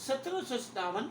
1757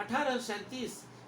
1837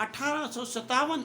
1857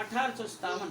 1857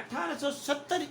1870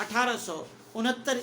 1869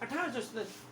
1870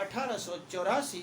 1884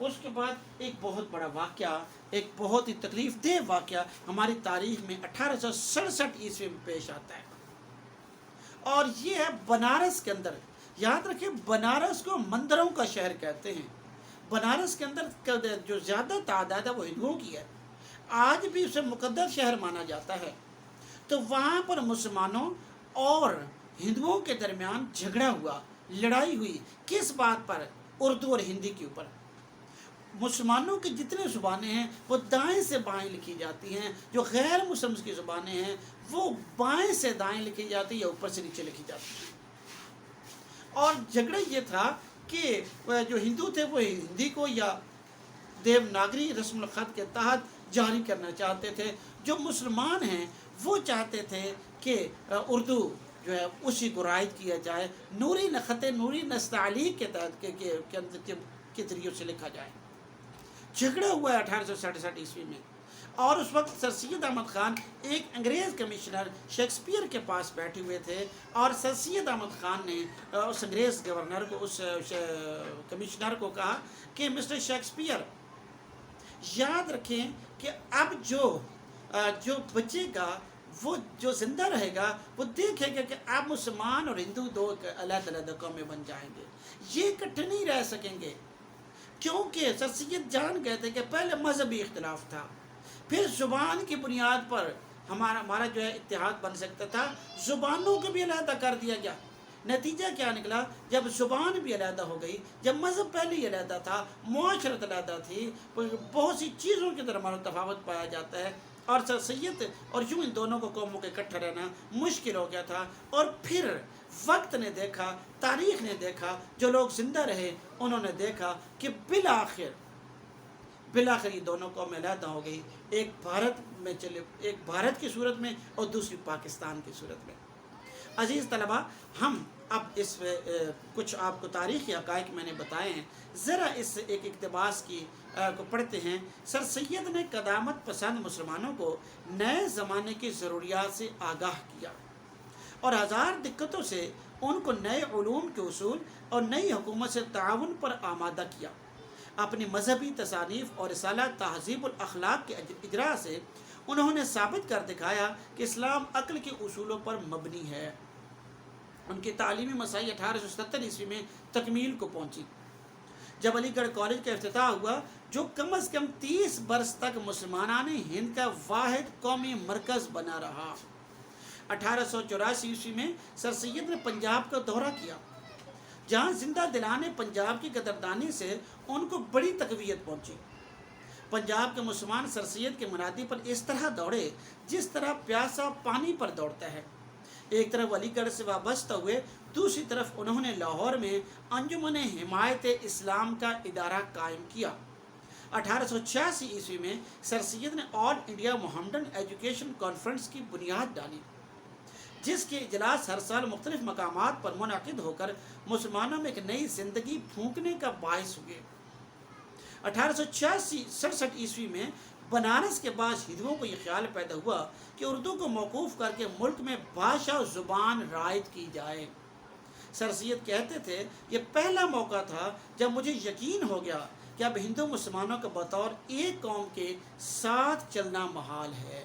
اس کے بعد ایک بہت بڑا واقعہ، ایک بہت ہی تکلیف دہ واقعہ ہماری تاریخ میں 1867 میں پیش آتا ہے، اور یہ ہے بنارس کے اندر۔ یاد رکھیں بنارس کو مندروں کا شہر کہتے ہیں۔ بنارس کے اندر جو زیادہ تعداد ہے وہ ہندوؤں کی ہے، آج بھی اسے مقدس شہر مانا جاتا ہے۔ تو وہاں پر مسلمانوں اور ہندوؤں کے درمیان جھگڑا ہوا، لڑائی ہوئی، کس بات پر؟ اردو اور ہندی کے اوپر۔ مسلمانوں کی جتنے زبانیں ہیں وہ دائیں سے بائیں لکھی جاتی ہیں، جو غیر مسلم کی زبانیں ہیں وہ بائیں سے دائیں لکھی جاتی ہیں یا اوپر سے نیچے لکھی جاتی ہیں۔ اور جھگڑا یہ تھا کہ جو ہندو تھے وہ ہندی کو یا دیوناگری رسم الخط کے تحت جاری کرنا چاہتے تھے، جو مسلمان ہیں وہ چاہتے تھے کہ اردو جو ہے اسی کو رائج کیا جائے، نوری خط نوری نستعلیق کے تحت کے ذریعے سے لکھا جائے۔ جھگڑا ہوا ہے 1867 میں، اور اس وقت سر سید احمد خان ایک انگریز کمشنر شیکسپیئر کے پاس بیٹھے ہوئے تھے، اور سر سید احمد خان نے اس انگریز گورنر کو، اس کمشنر کو کہا کہ مسٹر شیکسپیئر، یاد رکھیں کہ اب جو بچے گا، وہ جو زندہ رہے گا وہ دیکھے گا کہ اب مسلمان اور ہندو دو علیحدہ علیحدہ قومیں بن جائیں گے، یہ اکٹھے نہیں رہ سکیں گے، کیونکہ سر سید جان گئے تھے کہ پہلے مذہبی اختلاف تھا، پھر زبان کی بنیاد پر ہمارا جو ہے اتحاد بن سکتا تھا، زبانوں کو بھی علیحدہ کر دیا گیا۔ نتیجہ کیا نکلا؟ جب زبان بھی علیحدہ ہو گئی، جب مذہب پہلے ہی علیحدہ تھا، معاشرت علیحدہ تھی، بہت سی چیزوں کے درمیان تفاوت پایا جاتا ہے، اور سر سید اور یوں ان دونوں کو قوموں کے اکٹھا رہنا مشکل ہو گیا تھا۔ اور پھر وقت نے دیکھا، تاریخ نے دیکھا، جو لوگ زندہ رہے انہوں نے دیکھا کہ بالآخر یہ دونوں قومیں علیحدہ ہو گئی، ایک بھارت کی صورت میں اور دوسری پاکستان کی صورت میں۔ عزیز طلبہ، ہم اب اس کچھ آپ کو تاریخی حقائق میں نے بتائے ہیں، ذرا اس ایک اقتباس کو پڑھتے ہیں۔ سر سید نے قدامت پسند مسلمانوں کو نئے زمانے کی ضروریات سے آگاہ کیا، اور ہزار دقتوں سے ان کو نئے علوم کے اصول اور نئی حکومت سے تعاون پر آمادہ کیا۔ اپنی مذہبی تصانیف اور رسالہ تہذیب الاخلاق کے اجراء سے انہوں نے ثابت کر دکھایا کہ اسلام عقل کے اصولوں پر مبنی ہے۔ ان کی تعلیمی مساعی 1877 میں تکمیل کو پہنچی، جب علی گڑھ کالج کا افتتاح ہوا، جو کم از کم 30 برس تک مسلمانان ہند کا واحد قومی مرکز بنا رہا۔ 1884 میں سر سید نے پنجاب کا دورہ کیا، جہاں زندہ دلانے پنجاب کی قدردانی سے ان کو بڑی تقویت پہنچی۔ پنجاب کے مسلمان سر سید کے منادی پر اس طرح دوڑے جس طرح پیاسا پانی پر دوڑتا ہے۔ ایک طرف علی گڑھ سے وابستہ ہوئے، دوسری طرف انہوں نے لاہور میں انجمن حمایت اسلام کا ادارہ قائم کیا۔ 1886 میں سر سید نے آل انڈیا محمدن ایجوکیشن کانفرنس کی بنیاد ڈالی، جس کے اجلاس ہر سال مختلف مقامات پر منعقد ہو کر مسلمانوں میں ایک نئی زندگی پھونکنے کا باعث ہوئے۔ 1867 میں بنارس کے بعد ہندوؤں کو یہ خیال پیدا ہوا کہ اردو کو موقوف کر کے ملک میں بھاشا و زبان رائج کی جائے۔ سر سید کہتے تھے، یہ پہلا موقع تھا جب مجھے یقین ہو گیا کہ اب ہندو مسلمانوں کا بطور ایک قوم کے ساتھ چلنا محال ہے،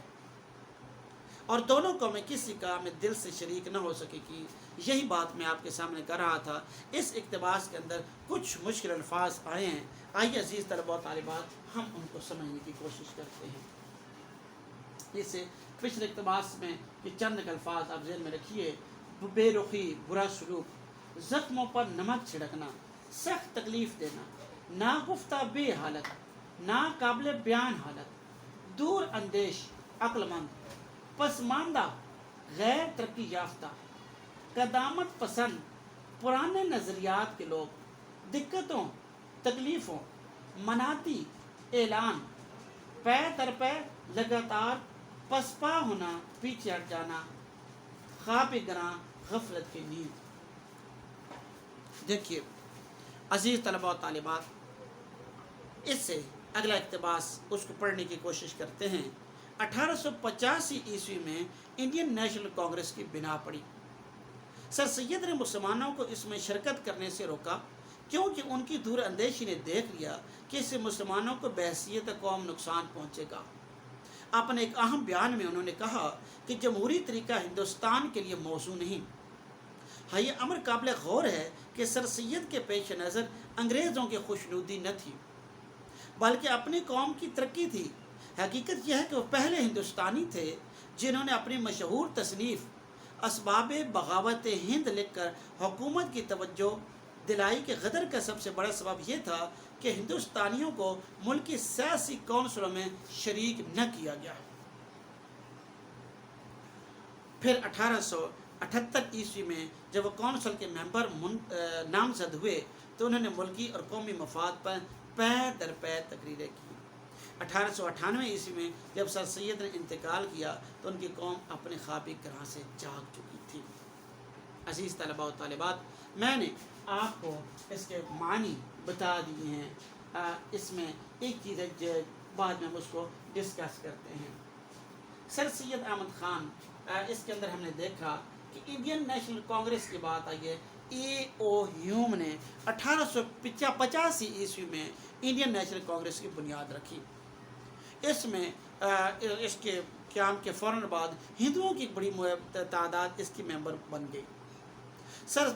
اور دونوں قومیں کسی کام میں دل سے شریک نہ ہو سکے گی۔ یہی بات میں آپ کے سامنے کر رہا تھا۔ اس اقتباس کے اندر کچھ مشکل الفاظ آئے ہیں، آئیے عزیز طلباء و طالبات ہم ان کو سمجھنے کی کوشش کرتے ہیں۔ جیسے پچھلے اقتباس میں یہ چند الفاظ آپ ذہن میں رکھیے: بے رخی، برا سلوک، زخموں پر نمک چھڑکنا، سخت تکلیف دینا، ناگفتہ بے حالت، ناقابل بیان حالت، دور اندیش، عقل مند، پسماندہ، غیر ترقی یافتہ، قدامت پسند، پرانے نظریات کے لوگ، دقتوں، تکلیفوں، مناتی، اعلان، پے در پے لگاتار، پسپا ہونا، پیچھے ہٹ جانا، خواب گراں، غفلت کی نیند۔ دیکھیے عزیز طلباء و طالبات، اس سے اگلا اقتباس اس کو پڑھنے کی کوشش کرتے ہیں۔ 1885 میں انڈین نیشنل کانگریس کی بنا پڑی۔ سر سید نے مسلمانوں کو اس میں شرکت کرنے سے روکا، کیونکہ ان کی دور اندیشی نے دیکھ لیا کہ اس سے مسلمانوں کو بحیثیت قوم نقصان پہنچے گا۔ اپنے ایک اہم بیان میں انہوں نے کہا کہ جمہوری طریقہ ہندوستان کے لیے موزوں نہیں ہے۔ یہ امر قابل غور ہے کہ سر سید کے پیش نظر انگریزوں کی خوشنودی نہ تھی بلکہ اپنی قوم کی ترقی تھی۔ حقیقت یہ ہے کہ وہ پہلے ہندوستانی تھے جنہوں نے اپنی مشہور تصنیف اسباب بغاوت ہند لکھ کر حکومت کی توجہ دلائی کہ غدر کا سب سے بڑا سبب یہ تھا کہ ہندوستانیوں کو ملکی سیاسی کونسلوں میں شریک نہ کیا گیا۔ پھر 1878 میں جب وہ کونسل کے ممبر نامزد ہوئے تو انہوں نے ملکی اور قومی مفاد پر پے در پے تقریریں کی۔ 1898 میں جب سر سید نے انتقال کیا تو ان کی قوم اپنے خوابی گراں سے جاگ چکی تھی۔ عزیز طلباء و طالبات، میں نے آپ کو اس کے معنی بتا دیے ہیں۔ اس میں ایک چیز ہے جو بعد میں ہم اس کو ڈسکس کرتے ہیں۔ سر سید احمد خان، اس کے اندر ہم نے دیکھا کہ انڈین نیشنل کانگریس کی بات آئی ہے۔ اے او ہیوم نے 1885 میں انڈین نیشنل کانگریس کی بنیاد رکھی۔ اس میں اس کے قیام کے فوراً بعد ہندوؤں کی بڑی تعداد اس کی ممبر بن گئی۔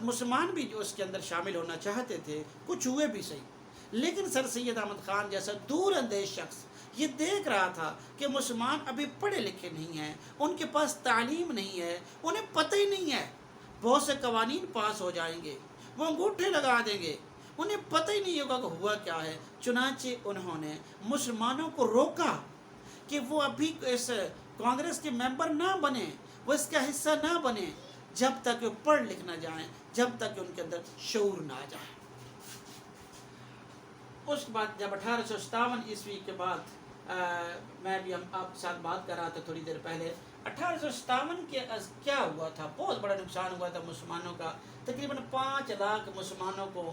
مسلمان بھی جو اس کے اندر شامل ہونا چاہتے تھے، کچھ ہوئے بھی صحیح، لیکن سر سید احمد خان جیسا دور اندیش شخص یہ دیکھ رہا تھا کہ مسلمان ابھی پڑھے لکھے نہیں ہیں، ان کے پاس تعلیم نہیں ہے، انہیں پتہ ہی نہیں ہے۔ بہت سے قوانین پاس ہو جائیں گے، وہ انگوٹھے لگا دیں گے، انہیں پتہ ہی نہیں ہوگا کہ ہوا کیا ہے۔ چنانچہ انہوں نے مسلمانوں کو روکا کہ وہ ابھی اس کانگریس کے ممبر نہ بنے، وہ اس کا حصہ نہ بنے، جب تک وہ پڑھ لکھ نہ جائیں، جب تک ان کے اندر شعور نہ آ جائے۔ اس کے بعد جب 1857 کے بعد میں بھی آپ کے ساتھ بات کر رہا تھا تھوڑی دیر پہلے، 1857 کے کیا ہوا تھا؟ بہت بڑا نقصان ہوا تھا مسلمانوں کا۔ تقریباً 5 لاکھ مسلمانوں کو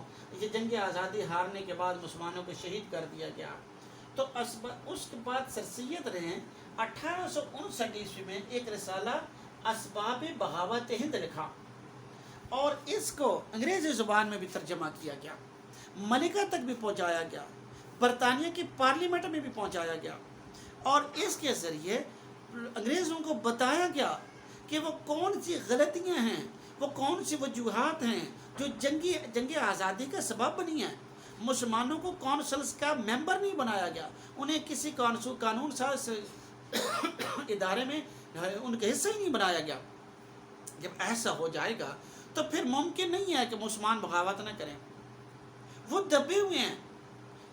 یہ جنگ آزادی ہارنے کے بعد مسلمانوں کو شہید کر دیا گیا۔ تو اس کے بعد سر سید نے 1859 میں ایک رسالہ اسباب بغاوت ہند لکھا اور اس کو انگریزی زبان میں بھی ترجمہ کیا گیا، ملکہ تک بھی پہنچایا گیا، برطانیہ کی پارلیمنٹ میں بھی پہنچایا گیا، اور اس کے ذریعے انگریزوں کو بتایا گیا کہ وہ کون سی غلطیاں ہیں، وہ کون سی وجوہات ہیں جو جنگ آزادی کا سبب بنی ہیں۔ مسلمانوں کو کونسلز کا ممبر نہیں بنایا گیا، انہیں کسی قانون ساز ادارے میں ان کا حصہ ہی نہیں بنایا گیا۔ جب ایسا ہو جائے گا تو پھر ممکن نہیں ہے کہ مسلمان بغاوت نہ کریں، وہ دبے ہوئے ہیں۔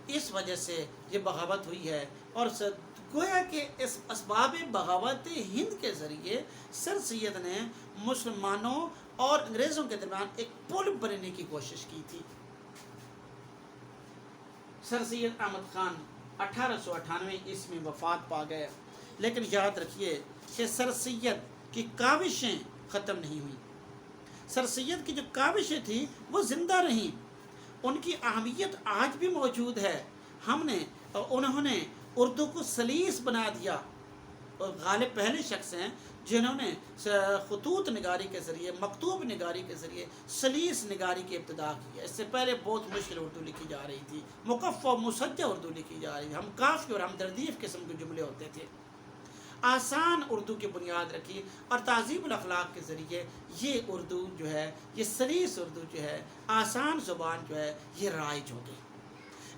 اس وجہ سے یہ بغاوت ہوئی ہے، اور گویا کہ اس اسباب بغاوت ہند کے ذریعے سر سید نے مسلمانوں اور انگریزوں کے درمیان ایک پل بنانے کی کوشش کی تھی۔ سر سید احمد خان 1898 میں وفات پا گئے، لیکن یاد رکھیے کہ سر سید کی کاوشیں ختم نہیں ہوئیں۔ سر سید کی جو کاوشیں تھیں وہ زندہ رہیں، ان کی اہمیت آج بھی موجود ہے۔ انہوں نے اردو کو سلیس بنا دیا، اور غالب پہلے شخص ہیں جنہوں نے خطوط نگاری کے ذریعے، مکتوب نگاری کے ذریعے سلیس نگاری کی ابتدا کی ہے۔ اس سے پہلے بہت مشکل اردو لکھی جا رہی تھی، مکفّ مسجع اردو لکھی جا رہی تھی، ہم کافی اور ہمدردیف قسم کے جملے ہوتے تھے۔ آسان اردو کی بنیاد رکھی، اور تہذیب الاخلاق کے ذریعے یہ اردو جو ہے، یہ سلیس اردو جو ہے، آسان زبان جو ہے، یہ رائج ہو گئی۔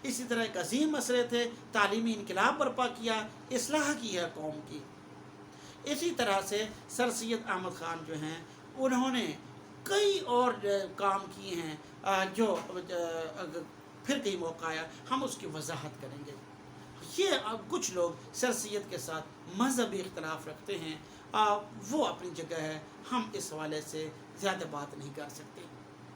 اسی طرح ایک عظیم مسئلے تھے، تعلیمی انقلاب برپا کیا، اصلاح کی ہے قوم کی۔ اسی طرح سے سر سید احمد خان جو ہیں، انہوں نے کئی اور کام کیے ہیں جو پھر کئی موقع آیا ہم اس کی وضاحت کریں گے۔ یہ کچھ لوگ سر سید کے ساتھ مذہبی اختلاف رکھتے ہیں، وہ اپنی جگہ ہے، ہم اس حوالے سے زیادہ بات نہیں کر سکتے،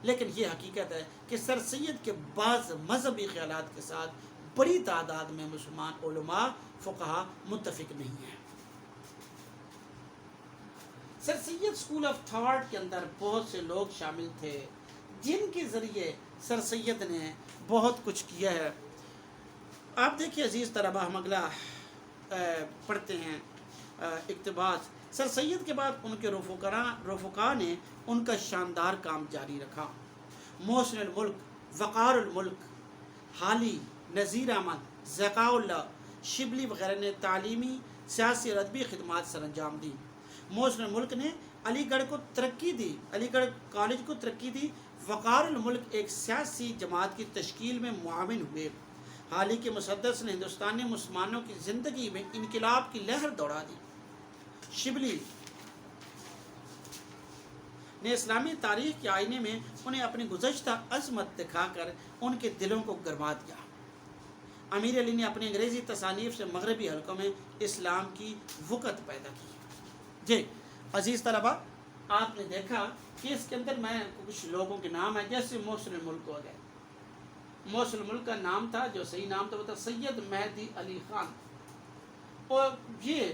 لیکن یہ حقیقت ہے کہ سر سید کے بعض مذہبی خیالات کے ساتھ بڑی تعداد میں مسلمان علماء فقہا متفق نہیں ہیں۔ سر سید اسکول آف تھاٹ کے اندر بہت سے لوگ شامل تھے جن کے ذریعے سر سید نے بہت کچھ کیا ہے۔ آپ دیکھیے عزیز طلبہ، ہم اگلا پڑھتے ہیں اقتباس۔ سر سید کے بعد ان کے رفقا نے ان کا شاندار کام جاری رکھا۔ محسن الملک وقار الملک، حالی، نذیر احمد، ذکاء اللہ، شبلی وغیرہ نے تعلیمی، سیاسی اور ادبی خدمات سر انجام دی۔ محسن الملک نے علی گڑھ کو ترقی دی، علی گڑھ کالج کو ترقی دی۔ وقار الملک ایک سیاسی جماعت کی تشکیل میں معاون ہوئے۔ حالی کے مسدس نے ہندوستانی مسلمانوں کی زندگی میں انقلاب کی لہر دوڑا دی۔ شبلی نے اسلامی تاریخ کے آئینے میں انہیں اپنی گزشتہ عظمت دکھا کر ان کے دلوں کو گرما دیا۔ امیر علی نے اپنی انگریزی تصانیف سے مغربی حلقوں میں اسلام کی وقت پیدا کی۔ جی عزیز طلبہ، آپ نے دیکھا کہ اس کے اندر میں کچھ لوگوں کے نام ہیں، جیسے محسن الملک ہو گئے۔ محسن الملک کا نام تھا، جو صحیح نام تھا وہ تھا سید مہدی علی خان، اور یہ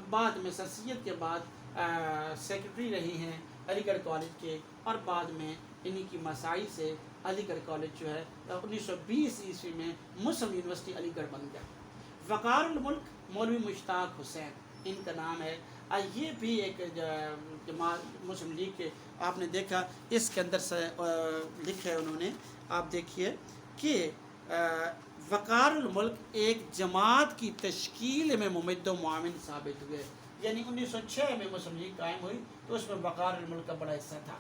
بعد میں سر سید کے بعد سیکرٹری رہی ہیں علی گڑھ کالج کے، اور بعد میں انہی کی مساعی سے علی گڑھ کالج جو ہے 1920 عیسوی میں مسلم یونیورسٹی علی گڑھ بن گیا۔ وقار الملک مولوی مشتاق حسین ان کا نام ہے۔ یہ بھی ایک جماعت مسلم لیگ کے، آپ نے دیکھا اس کے اندر سے لکھا ہے انہوں نے، آپ دیکھیے کہ وقار الملک ایک جماعت کی تشکیل میں ممد و معاون ثابت ہوئے، یعنی 1906 میں مسلم لیگ قائم ہوئی تو اس میں وقار الملک کا بڑا حصہ تھا۔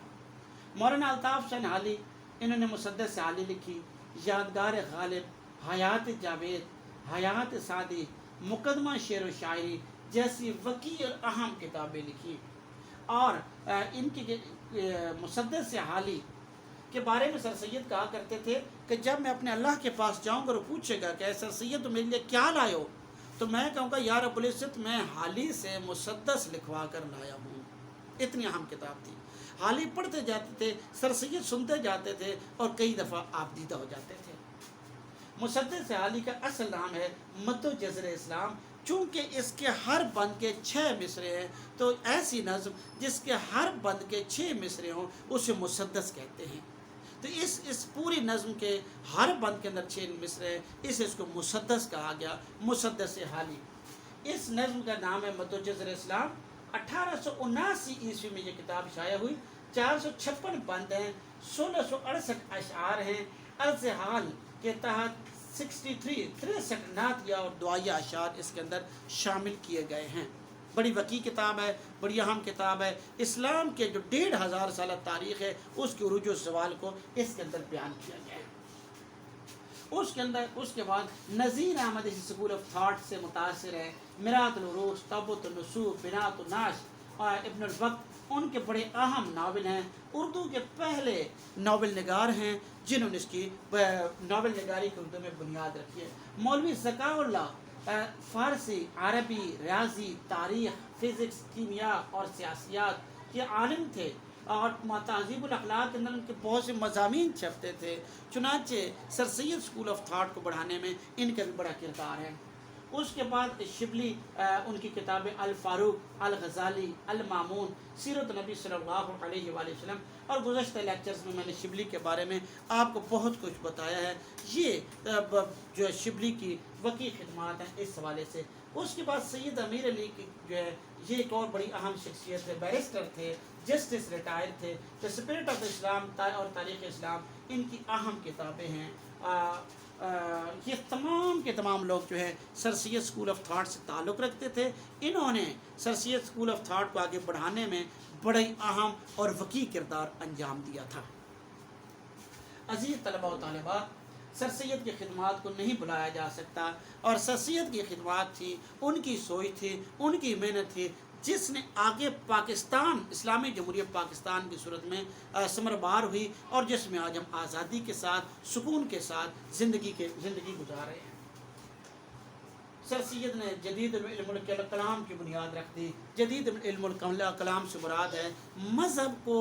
مولانا الطاف حسین حالی، انہوں نے مسدس حالی لکھی، یادگار غالب، حیات جاوید، حیات سعدی، مقدمہ شعر و شاعری جیسی وسیع اور اہم کتابیں لکھی۔ اور ان کی مسدس حالی کے بارے میں سر سید کہا کرتے تھے کہ جب میں اپنے اللہ کے پاس جاؤں گا اور پوچھے گا کہ سر سید تم میرے لیے کیا لائے ہو، تو میں کہوں گا یا رب العزت میں حالی سے مسدس لکھوا کر لایا ہوں۔ اتنی اہم کتاب تھی۔ حالی پڑھتے جاتے تھے، سر سید سنتے جاتے تھے، اور کئی دفعہ آپ دیدہ ہو جاتے تھے۔ مسدس حالی کا اصل نام ہے مد و جزر اسلام، چونکہ اس کے ہر بند کے 6 مصرے ہیں، تو ایسی نظم جس کے ہر بند کے 6 مصرے ہوں اسے مسدس کہتے ہیں۔ تو اس پوری نظم کے ہر بند کے اندر 6 مصرے ہیں، اس کو مسدس کہا گیا، مسدس حالی۔ اس نظم کا نام ہے مد و جزر اسلام۔ 1879 عیسوی میں یہ کتاب شائع ہوئی۔ 456 بند ہیں، 1668 اشعار ہیں۔ عرض حال کے تحت 63 نعتیہ اور دعائیہ اشعار اس کے اندر شامل کیے گئے ہیں۔ بڑی وسیع کتاب ہے، بڑی اہم کتاب ہے۔ اسلام کے جو 1500 سالہ تاریخ ہے اس کے عروج و زوال کو اس کے اندر بیان کیا گیا ہے۔ اس کے بعد نذیر احمد اس اسکول آف تھاٹ سے متاثر ہے۔ مرات العروج، توبۃ النصوح، بنات الناش اور ابن الوقت ان کے بڑے اہم ناول ہیں۔ اردو کے پہلے ناول نگار ہیں جنہوں نے اس کی ناول نگاری کی اردو میں بنیاد رکھی ہے۔ مولوی ذکاء اللہ فارسی، عربی، ریاضی، تاریخ، فزکس، کیمیا اور سیاسیات کے عالم تھے، اور تہذیب الاخلاق کے اندر ان کے بہت سے مضامین چھپتے تھے۔ چنانچہ سر سید اسکول آف تھاٹ کو بڑھانے میں ان کا بھی بڑا کردار ہے۔ اس کے بعد شبلی ان کی کتابیں الفاروق، الغزالی، المامون، سیرت نبی صلی اللہ علیہ وآلہ وسلم، اور گزشتہ لیکچرز میں میں نے شبلی کے بارے میں آپ کو بہت کچھ بتایا ہے۔ یہ جو شبلی کی وسیع خدمات ہیں اس حوالے سے۔ اس کے بعد سید امیر علی کی جو ہے یہ ایک اور بڑی اہم شخصیت ہے، بیرسٹر تھے، جسٹس ریٹائر تھے۔ دا اسپرٹ آف اسلام اور تاریخ اسلام ان کی اہم کتابیں ہیں۔ یہ تمام کے تمام لوگ جو ہے سر سید اسکول آف تھاٹ سے تعلق رکھتے تھے۔ انہوں نے سر سید اسکول آف تھاٹ کو آگے بڑھانے میں بڑے اہم اور وسیع کردار انجام دیا تھا۔ عزیز طلباء و طالبات، سر سید کی خدمات کو نہیں بلایا جا سکتا، اور سر سید کی خدمات تھی، ان کی سوچ تھی، ان کی محنت تھی، جس نے آگے پاکستان، اسلامی جمہوریہ پاکستان کی صورت میں ثمربار ہوئی، اور جس میں آج ہم آزادی کے ساتھ، سکون کے ساتھ زندگی گزار رہے ہیں۔ سر سید نے جدید علم الکلام کی بنیاد رکھ دی۔ جدید علم الکلام سے مراد ہے مذہب کو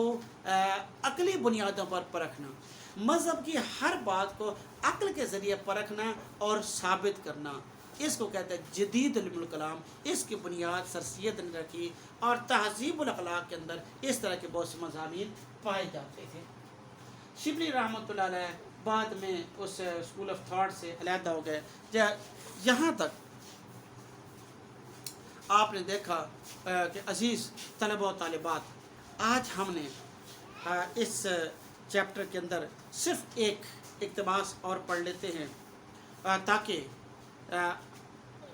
عقلی بنیادوں پر پرکھنا، مذہب کی ہر بات کو عقل کے ذریعے پرکھنا اور ثابت کرنا، اس کو کہتے ہیں جدید علم الکلام۔ اس کی بنیاد سر سید نے رکھی، اور تہذیب الاخلاق کے اندر اس طرح کے بہت سے مضامین پائے جاتے تھے۔ شبلی رحمۃ اللہ علیہ بعد میں اس اسکول آف تھاٹ سے علیحدہ ہو گئے۔ یہاں تک آپ نے دیکھا کہ عزیز طلبہ و طالبات، آج ہم نے اس چیپٹر کے اندر صرف ایک اقتباس اور پڑھ لیتے ہیں تاکہ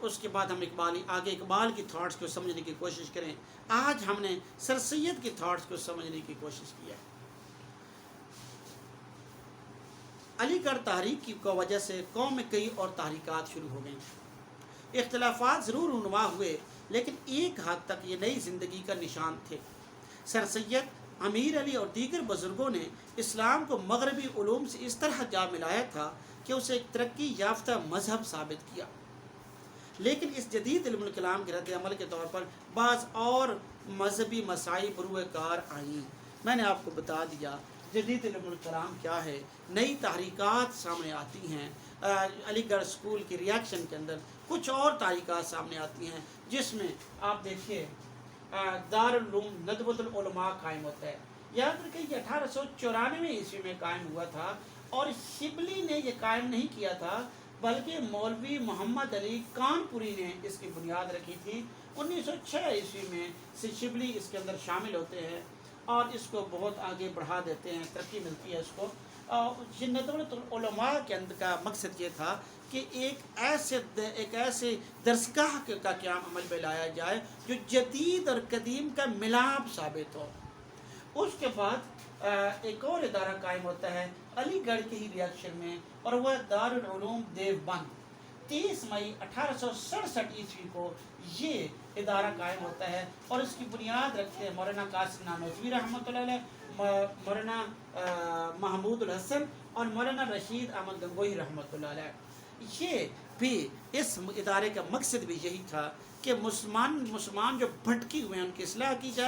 اس کے بعد ہم آگے اقبال کی تھاٹس کو سمجھنے کی کوشش کریں. آج ہم نے سر سید کی تھاٹس کو سمجھنے کی کوشش کی ہے. علی گڑھ تحریک کی وجہ سے قوم میں کئی اور تحریکات شروع ہو گئیں. اختلافات ضرور رونما ہوئے لیکن ایک حد تک یہ نئی زندگی کا نشان تھے. سر سید، امیر علی اور دیگر بزرگوں نے اسلام کو مغربی علوم سے اس طرح جا ملایا تھا کہ اسے ایک ترقی یافتہ مذہب ثابت کیا. لیکن اس جدید علم الکلام کے رد عمل کے طور پر بعض اور مذہبی مسائل بروئے کار آئیں. میں نے آپ کو بتا دیا جدید علم الکلام کیا ہے. نئی تحریکات سامنے آتی ہیں. علی گڑھ اسکول کی ریاکشن کے اندر کچھ اور تحریکات سامنے آتی ہیں جس میں آپ دیکھیے دارالعلوم ندوۃ العلماء قائم ہوتا ہے. یاد رکھیں یہ 1894 عیسوی میں قائم ہوا تھا اور شبلی نے یہ قائم نہیں کیا تھا بلکہ مولوی محمد علی کانپوری نے اس کی بنیاد رکھی تھی. 1906 عیسوی میں شبلی اس کے اندر شامل ہوتے ہیں اور اس کو بہت آگے بڑھا دیتے ہیں، ترقی ملتی ہے اس کو. ندوۃ العلماء کے اندر کا مقصد یہ تھا کہ ایک ایسے درسگاہ کا قیام عمل میں لایا جائے جو جدید اور قدیم کا ملاپ ثابت ہو. اس کے بعد ایک اور ادارہ قائم ہوتا ہے علی گڑھ کی ہی ریاکشن میں اور وہ دارالعلوم دیوبند. 30 مئی 1867 عیسوی کو یہ ادارہ قائم ہوتا ہے اور اس کی بنیاد رکھتے ہیں مولانا قاسم نانوتوی رحمۃ اللہ علیہ، مولانا محمود الحسن اور مولانا رشید احمد گنگوہی رحمۃ اللہ علیہ. یہ بھی اس ادارے کا مقصد بھی یہی تھا کہ مسلمان جو بھٹکی ہوئے ہیں ان کی اصلاح کی جائے.